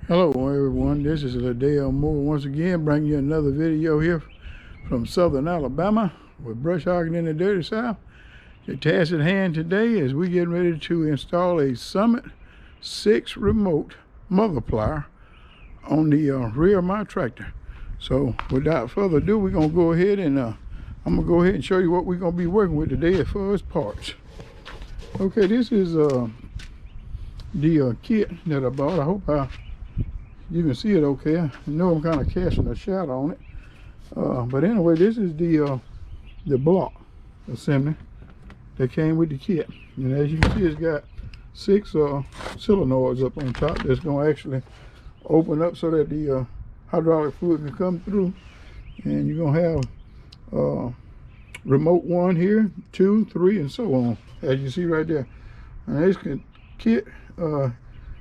Hello everyone, this is Liddell Moore once again bringing you another video here from Southern Alabama with brush hogging in the dirty South. The task at hand today is we getting ready to install a Summit 6 remote multiplier on the rear of my tractor. So without further ado, we're going to go ahead and I'm going to go ahead and show you what we're going to be working with today as far as parts. Okay, this is the kit that I bought. I hope you can see it okay. I know I'm kind of casting a shadow on it. But anyway, this is the block assembly that came with the kit. And as you can see, it's got 6 solenoids up on top that's going to actually open up so that the hydraulic fluid can come through. And you're going to have remote 1 here, 2, 3, and so on, as you see right there. And this kit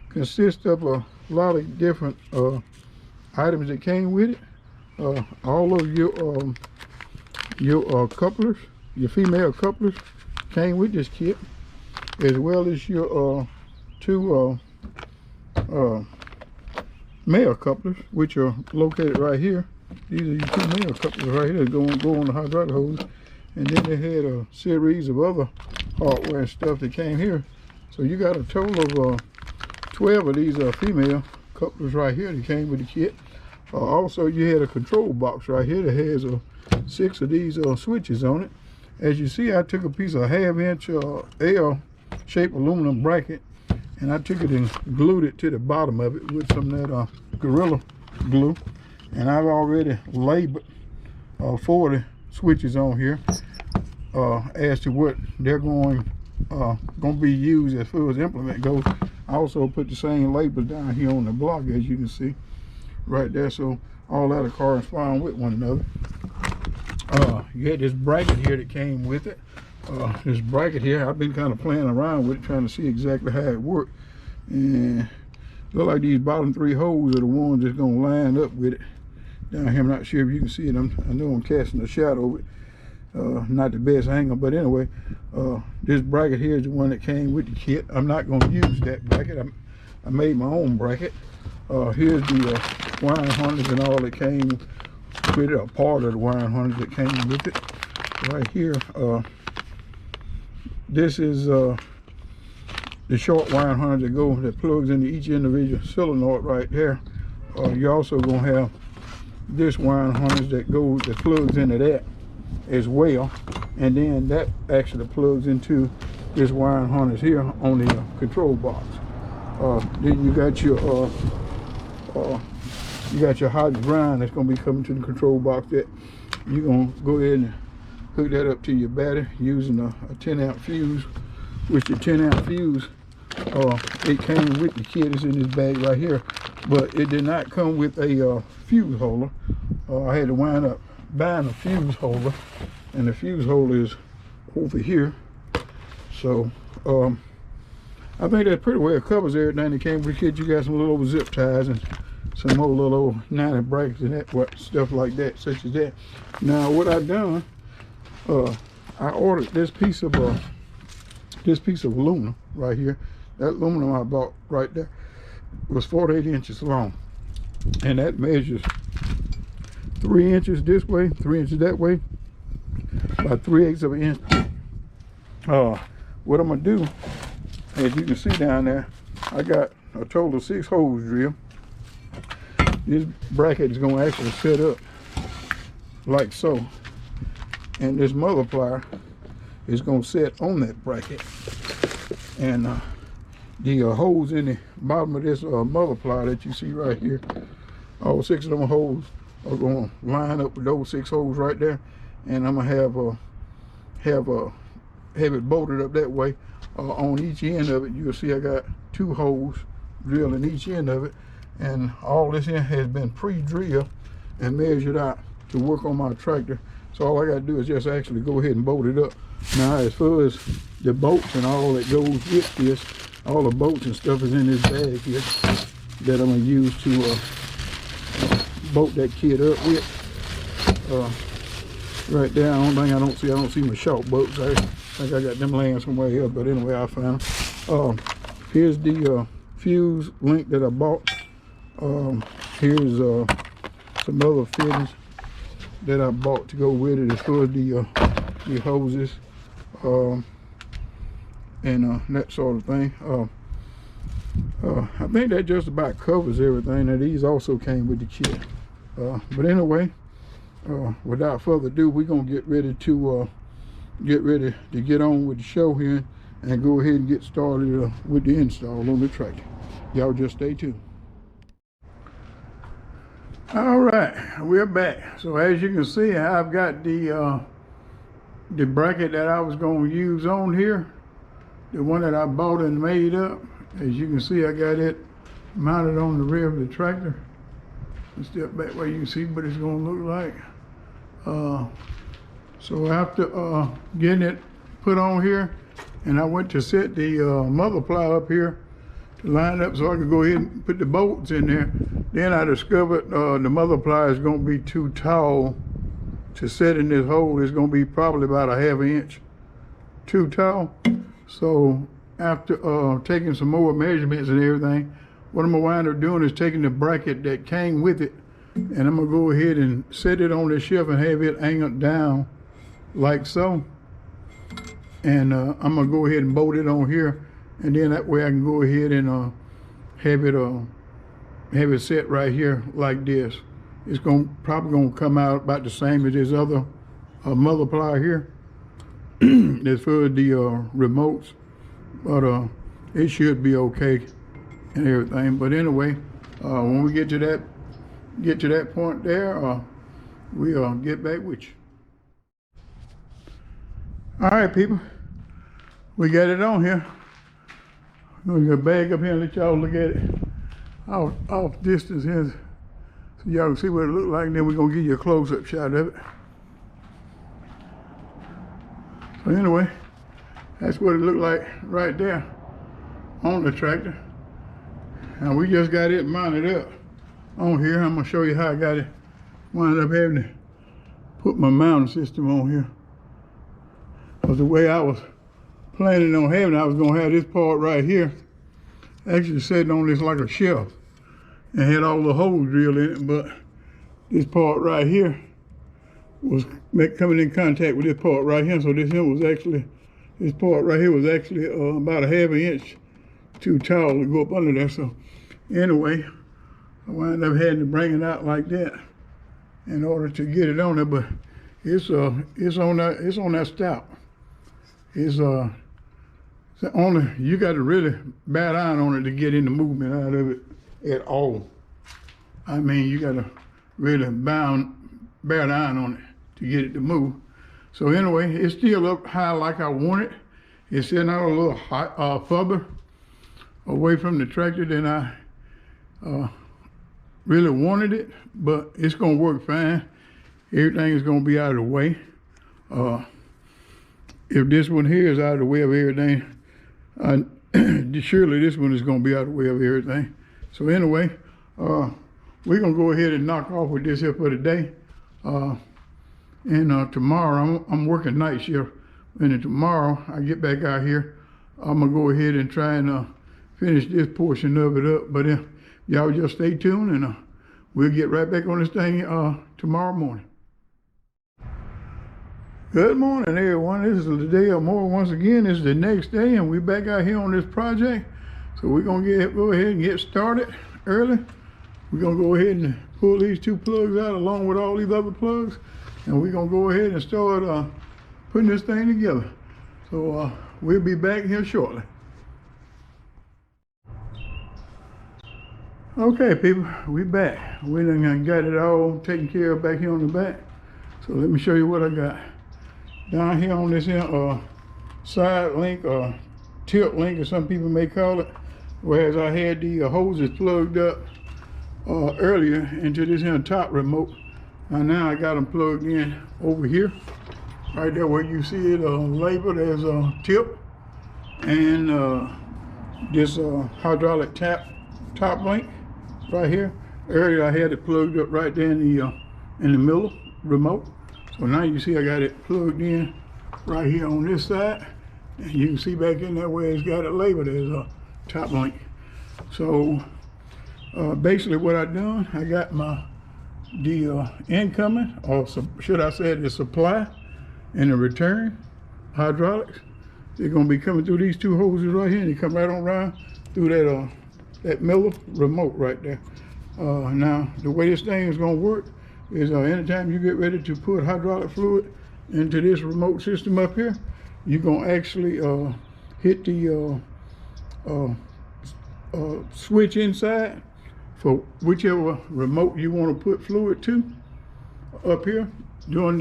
consists of a lot of different items that came with it. All of your couplers, your female couplers, came with this kit, as well as your 2 male couplers, which are located right here. These are your 2 male couplers right here that go on the hydraulic hose. And then they had a series of other hardware and stuff that came here. So you got a total of 12 of these female couplers right here that came with the kit. Also, you had a control box right here that has 6 of these switches on it. As you see, I took a piece of 1/2 inch L-shaped aluminum bracket, and I took it and glued it to the bottom of it with some of that Gorilla glue. And I've already labeled 40 switches on here as to what they're going to be used as far as implement goes. I also put the same labels down here on the block, as you can see right there, so all that will correspond with one another. You had this bracket here that came with it. This bracket here, I've been kind of playing around with it, trying to see exactly how it worked. And look like these bottom 3 holes are the ones that's going to line up with it down here. I'm not sure if you can see it. I know I'm casting a shadow of it. Not the best angle, but anyway, this bracket here is the one that came with the kit. I'm not going to use that bracket. I made my own bracket. Here's the wiring harness and all that came with it, a part of the wiring harness that came with it. Right here, this is the short wiring harness that plugs into each individual solenoid right there. You're also going to have this wiring harness that plugs into that as well, and then that actually plugs into this wiring harness here on the control box. Then you got your hot grind that's going to be coming to the control box that you're going to go ahead and hook that up to your battery using a 10-amp fuse, which the 10-amp fuse it came with the kit. It's in this bag right here, but it did not come with a fuse holder. I had to wind up buying a fuse holder, and the fuse holder is over here. So I think that pretty well covers everything that came with the kit. You got some little zip ties and some more little 90 brackets and that stuff like that, such as that. Now what I've done, I ordered this piece of aluminum right here. That aluminum I bought right there was 48 inches long, and that measures 3 inches this way, 3 inches that way, by 3/8 of an inch. What I'm gonna do, as you can see down there, I got a total of 6 holes drilled. This bracket is gonna actually set up like so, and this multiplier is gonna set on that bracket. And the holes in the bottom of this multiplier that you see right here, all 6 of them holes are going to line up with those 6 holes right there, and I'm gonna have it bolted up that way. On each end of it, you'll see I got 2 holes drilled in each end of it, and all this here has been pre-drilled and measured out to work on my tractor. So all I got to do is just actually go ahead and bolt it up. Now, as far as the bolts and all that goes with this, all the bolts and stuff is in this bag here that I'm gonna use to bolt that kit up with. Right there, I don't see my short bolts. I think I got them laying somewhere else, but anyway, I found them. Here's the fuse link that I bought Here's some other fittings that I bought to go with it as far as the hoses and that sort of thing. I think that just about covers everything. Now these also came with the kit. But anyway, without further ado, we're gonna get ready to get on with the show here and go ahead and get started with the install on the tractor. Y'all just stay tuned. All right, we're back. So as you can see, I've got the bracket that I was going to use on here, the one that I bought and made up. As you can see, I got it mounted on the rear of the tractor. Let's step back where you can see what it's going to look like. So after getting it put on here, and I went to set the multiplier up here to line up so I could go ahead and put the bolts in there. Then I discovered the multiplier is going to be too tall to set in this hole. It's going to be probably about a ½ inch too tall. So after taking some more measurements and everything, what I'm going to wind up doing is taking the bracket that came with it, and I'm going to go ahead and set it on the shelf and have it angled down like so. And I'm going to go ahead and bolt it on here, and then that way I can go ahead and have it set right here like this. It's probably going to come out about the same as this other multiplier here as far as the remotes, but it should be okay and everything. But anyway, when we get to that point there, we'll get back with you. All right, people, we got it on here. I'm gonna bag up here and let y'all look at it off distance here, so y'all can see what it look like, and then we're gonna give you a close-up shot of it. So anyway, that's what it looked like right there on the tractor. And we just got it mounted up on here. I'm gonna show you how I got it. Wound up having to put my mounting system on here, because the way I was planning on having it, I was gonna have this part right here actually sitting on this like a shelf and had all the holes drilled in it, but this part right here was coming in contact with this part right here. So this part right here was actually about a ½ inch too tall to go up under there. So anyway, I wound up having to bring it out like that in order to get it on there. But it's on that stout. You got to really bat iron on it to get any movement out of it at all. I mean, you got to really bat iron on it to get it to move. So anyway, it's still up high like I want it. It's sitting out a little further away from the tractor than I really wanted it, but it's gonna work fine. Everything is gonna be out of the way. If this one here is out of the way of everything, surely this one is going to be out of the way of everything. So anyway, we're going to go ahead and knock off with this here for today. And tomorrow, I'm working night shift. And then tomorrow, I get back out here, I'm going to go ahead and try and finish this portion of it up. But y'all just stay tuned, and we'll get right back on this thing tomorrow morning. Good morning, everyone. This is the day of more. Once again, it's the next day, and we're back out here on this project. So we're gonna go ahead and get started early. We're gonna go ahead and pull these two plugs out along with all these other plugs, and we're gonna go ahead and start putting this thing together. So we'll be back here shortly. Okay, people, we back. We done got it all taken care of back here on the back. So let me show you what I got. Down here on this side link, or tilt link, as some people may call it, whereas I had the hoses plugged up earlier into this here top remote, and now I got them plugged in over here, right there where you see it labeled as tip, and this hydraulic top link right here. Earlier I had it plugged up right there in the middle remote. So now you see I got it plugged in right here on this side, and you can see back in there where it's got it labeled as a top link. So Basically what I done, I got the incoming, or should I say the supply, and the return hydraulics. They're gonna be coming through these two hoses right here, and they come right on around through that Miller remote right there. Now the way this thing is gonna work is anytime you get ready to put hydraulic fluid into this remote system up here, you're gonna actually hit the switch inside for whichever remote you want to put fluid to up here during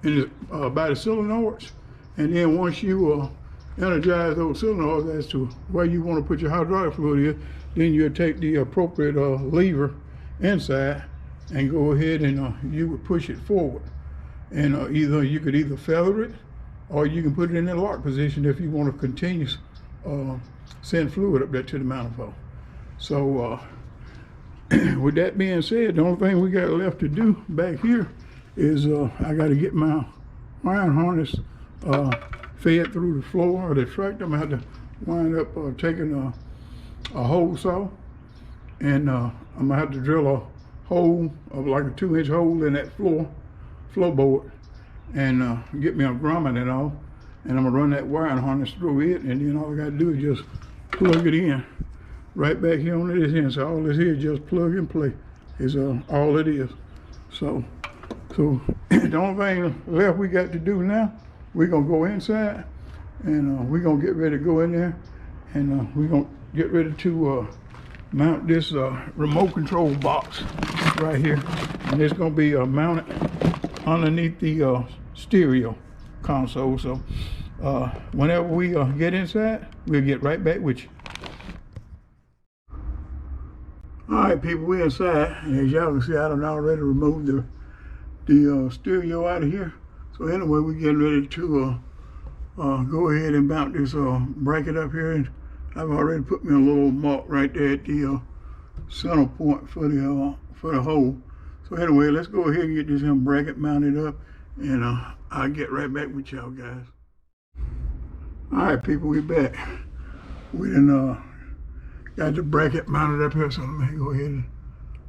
by the solenoids. And then once you energize those solenoids as to where you want to put your hydraulic fluid in, then you'll take the appropriate lever inside and go ahead and you would push it forward. And you could either feather it, or you can put it in the lock position if you want to continue send fluid up there to the manifold. So with that being said, the only thing we got left to do back here is I got to get my wiring harness fed through the floor of the tractor. I'm gonna have to wind up taking a hole saw, and I'm gonna have to drill a hole of like a 2-inch hole in that floorboard, and get me a grommet and all, and I'm gonna run that wiring harness through it, and then all I gotta do is just plug it in right back here on this end. So all this here is just plug and play is all it is. So the only thing left we got to do now, we're gonna go inside, and we're gonna get ready to go in there, and we're gonna get ready to mount this remote control box right here, and it's gonna be mounted underneath the stereo console. So whenever we get inside, we'll get right back with you. All right, people, we're inside, and as y'all can see, I done already removed the stereo out of here. So anyway, we're getting ready to go ahead and mount this bracket up here, and I've already put me a little mark right there at the center point for the hole. So anyway, let's go ahead and get this bracket mounted up, and I'll get right back with y'all guys. All right, people, we're back. We done got the bracket mounted up here, so let me go ahead and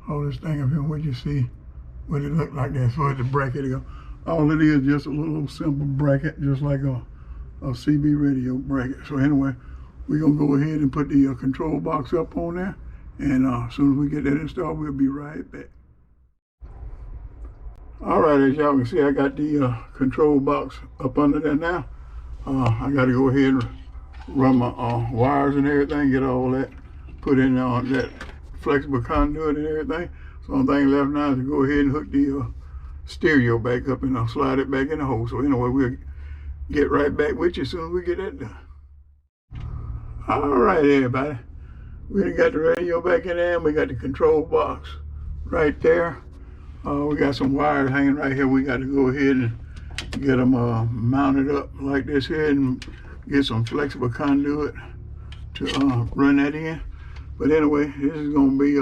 hold this thing up here, what you see what it look like. That's for the bracket to go. All it is just a little simple bracket, just like a CB radio bracket. So anyway, we're gonna go ahead and put the control box up on there, and as soon as we get that installed, we'll be right back. All right, as y'all can see, I got the control box up under there now. I got to go ahead and run my wires and everything, get all that put in that flexible conduit and everything. So the only thing left now is to go ahead and hook the stereo back up, and I'll slide it back in the hole. So anyway, we'll get right back with you as soon as we get that done. All right, everybody, we done got the radio back in there, and we got the control box right there. We got some wires hanging right here. We got to go ahead and get them mounted up like this here, and get some flexible conduit to run that in. But anyway, this is gonna be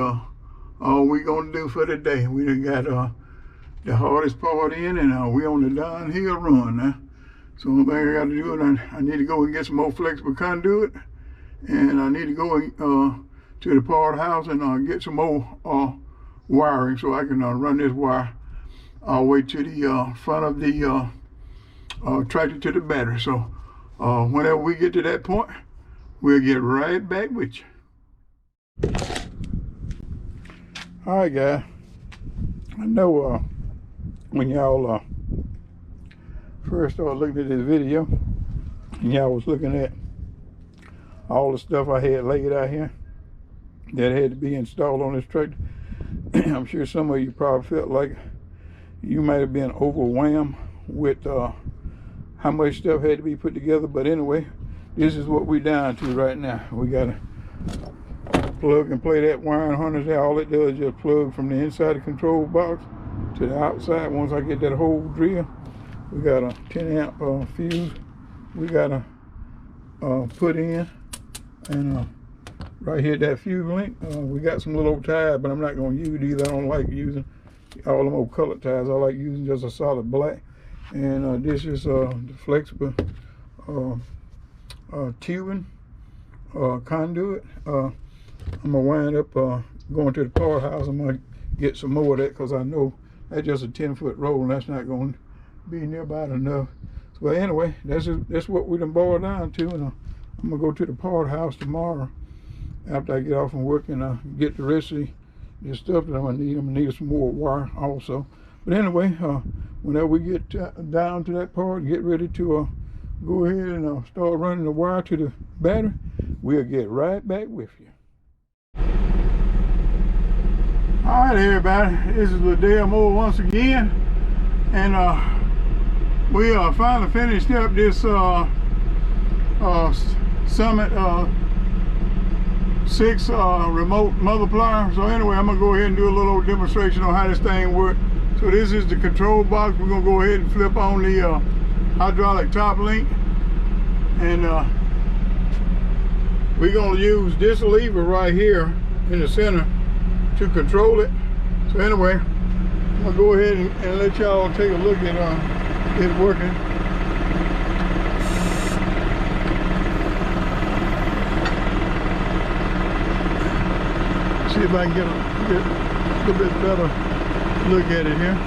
all we're gonna do for today. We done got the hardest part in, and we on the downhill run now. So the thing I got to do is I need to go and get some more flexible conduit, and I need to go to the part house and get some more wiring, so I can run this wire all the way to the front of the tractor to the battery. So whenever we get to that point, we'll get right back with you. All right, guys. I know when y'all first started looking at this video, and y'all was looking at all the stuff I had laid out here that had to be installed on this tractor, I'm sure some of you probably felt like you might have been overwhelmed with how much stuff had to be put together. But anyway, this is what we're down to right now. We got to plug and play that wiring harness there. All it does is just plug from the inside of the control box to the outside. Once I get that hole drilled, we got a 10 amp fuse we got to put in, and right here that fuse link, we got some little old ties, but I'm not going to use these. I don't like using all them old colored ties. I like using just a solid black. And this is the flexible tubing conduit. I'm gonna wind up going to the part house. I'm gonna get some more of that because I know that's just a 10-foot roll and that's not gonna be nearby enough. So anyway, that's what we done boiled down to, and I'm gonna go to the part house tomorrow after I get off from work and get the rest of the stuff that I'm gonna need. I'm gonna need some more wire also. But anyway, whenever we get down to that part and get ready to go ahead and start running the wire to the battery, we'll get right back with you. All right, everybody, this is Liddell Moore once again, and we finally finished up this Summit 6 remote multiplier. So anyway, I'm gonna go ahead and do a little demonstration on how this thing works. So this is the control box. We're gonna go ahead and flip on the hydraulic top link, and we're gonna use this lever right here in the center to control it. So anyway, I'm gonna go ahead and let y'all take a look at it working. See if I can get a little bit better look at it here.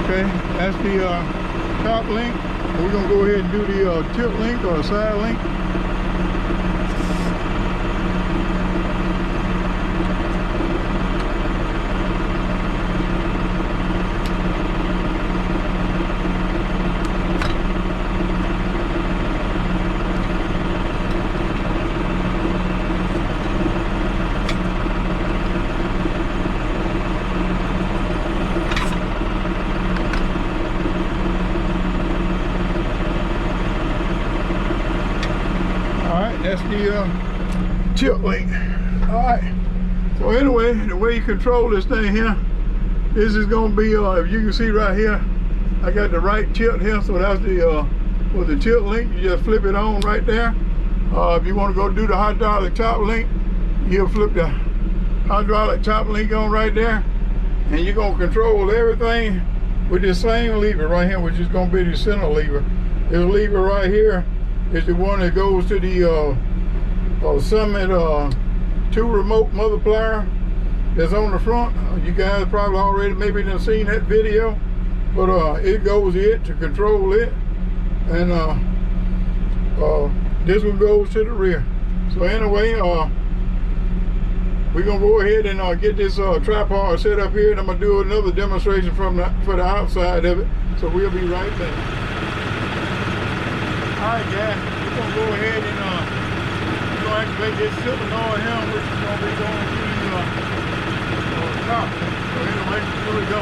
Okay, that's the top link. We're gonna go ahead and do the tilt link or side link. That's the tilt link. All right. So anyway, the way you control this thing here, this is gonna be if you can see right here, I got the right tilt here. So that's the with the tilt link. You just flip it on right there. If you want to go do the hydraulic top link, you'll flip the hydraulic top link on right there, and you're gonna control everything with this same lever right here, which is gonna be the center lever. This lever right here is the one that goes to the Summit 2 remote multiplier that's on the front. You guys probably already maybe done seen that video, but it goes to control it, and this one goes to the rear. So anyway, we're gonna go ahead and get this tripod set up here, and I'm gonna do another demonstration for the outside of it. So we'll be right back. Alright guys, we're going to go ahead and we're going to activate this solenoid helm, which is going to be going to the top. So anyway, here we go.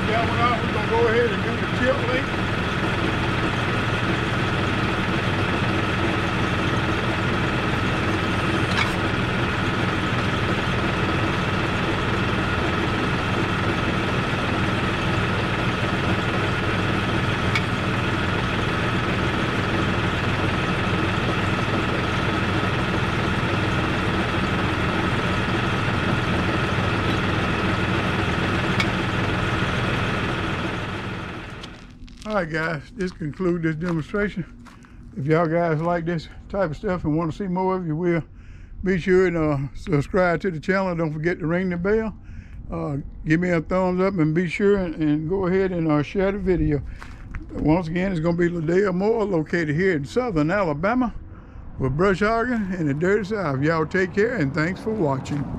That one out, we're going to go ahead and do the tilt link. All right guys, this concludes this demonstration. If y'all guys like this type of stuff and want to see more of it, you will be sure and subscribe to the channel. Don't forget to ring the bell. Give me a thumbs up, and be sure and go ahead and share the video. Once again, it's going to be Liddell Moore, located here in southern Alabama with brush hogging in the dirty south. Y'all take care, and thanks for watching.